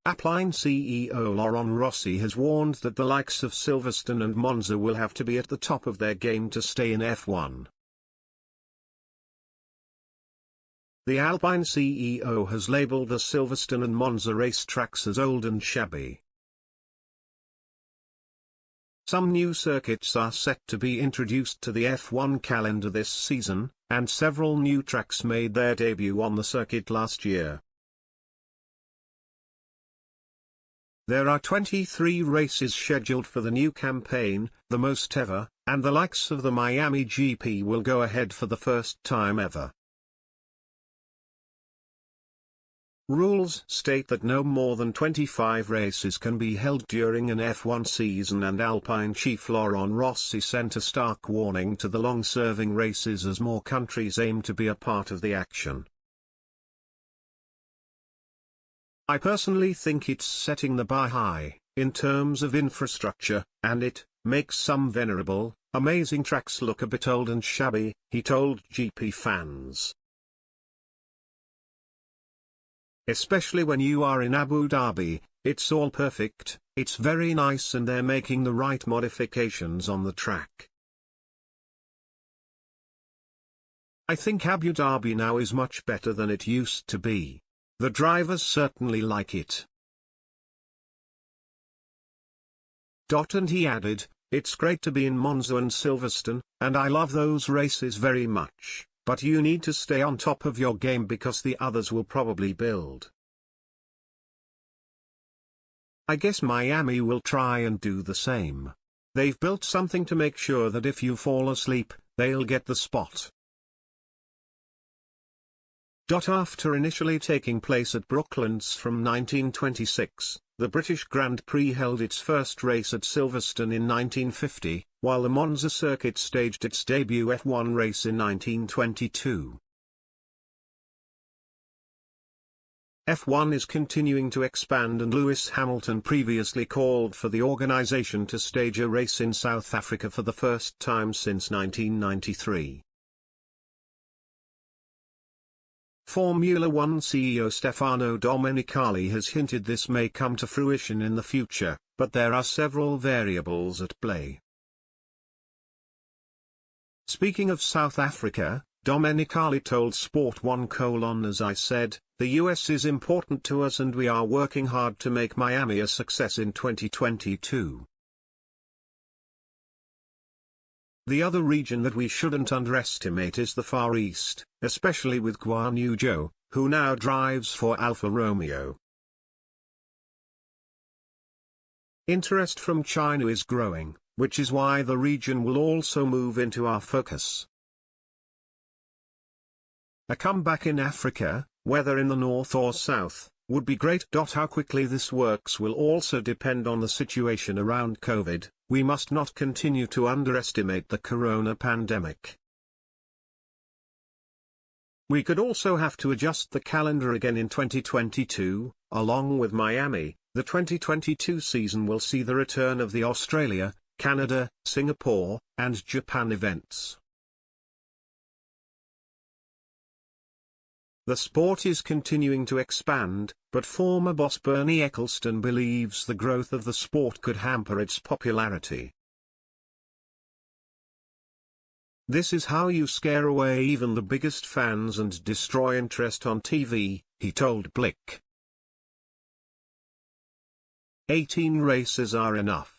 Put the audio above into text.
Alpine CEO Laurent Rossi has warned that the likes of Silverstone and Monza will have to be at the top of their game to stay in F1. The Alpine CEO has labelled the Silverstone and Monza racetracks as old and shabby. Some new circuits are set to be introduced to the F1 calendar this season, and several new tracks made their debut on the circuit last year. There are 23 races scheduled for the new campaign, the most ever, and the likes of the Miami GP will go ahead for the first time ever. Rules state that no more than 25 races can be held during an F1 season, and Alpine chief Laurent Rossi sent a stark warning to the long-serving races as more countries aim to be a part of the action. I personally think it's setting the bar high, in terms of infrastructure, and it makes some venerable, amazing tracks look a bit old and shabby, he told GP fans. Especially when you are in Abu Dhabi, it's all perfect, it's very nice, and they're making the right modifications on the track. I think Abu Dhabi now is much better than it used to be. The drivers certainly like it. And he added, it's great to be in Monza and Silverstone, and I love those races very much, but you need to stay on top of your game because the others will probably build. I guess Miami will try and do the same. They've built something to make sure that if you fall asleep, they'll get the spot. After initially taking place at Brooklands from 1926, the British Grand Prix held its first race at Silverstone in 1950, while the Monza circuit staged its debut F1 race in 1922. F1 is continuing to expand, and Lewis Hamilton previously called for the organisation to stage a race in South Africa for the first time since 1993. Formula One CEO Stefano Domenicali has hinted this may come to fruition in the future, but there are several variables at play. Speaking of South Africa, Domenicali told Sport 1: as I said, the US is important to us and we are working hard to make Miami a success in 2022. The other region that we shouldn't underestimate is the Far East, especially with Guan Yu Zhou, who now drives for Alfa Romeo. Interest from China is growing, which is why the region will also move into our focus. A comeback in Africa, whether in the north or south, would be great. How quickly this works will also depend on the situation around COVID. We must not continue to underestimate the corona pandemic. We could also have to adjust the calendar again in 2022, along with Miami. The 2022 season will see the return of the Australia, Canada, Singapore, and Japan events. The sport is continuing to expand, but former boss Bernie Ecclestone believes the growth of the sport could hamper its popularity. This is how you scare away even the biggest fans and destroy interest on TV, he told Blick. 18 races are enough.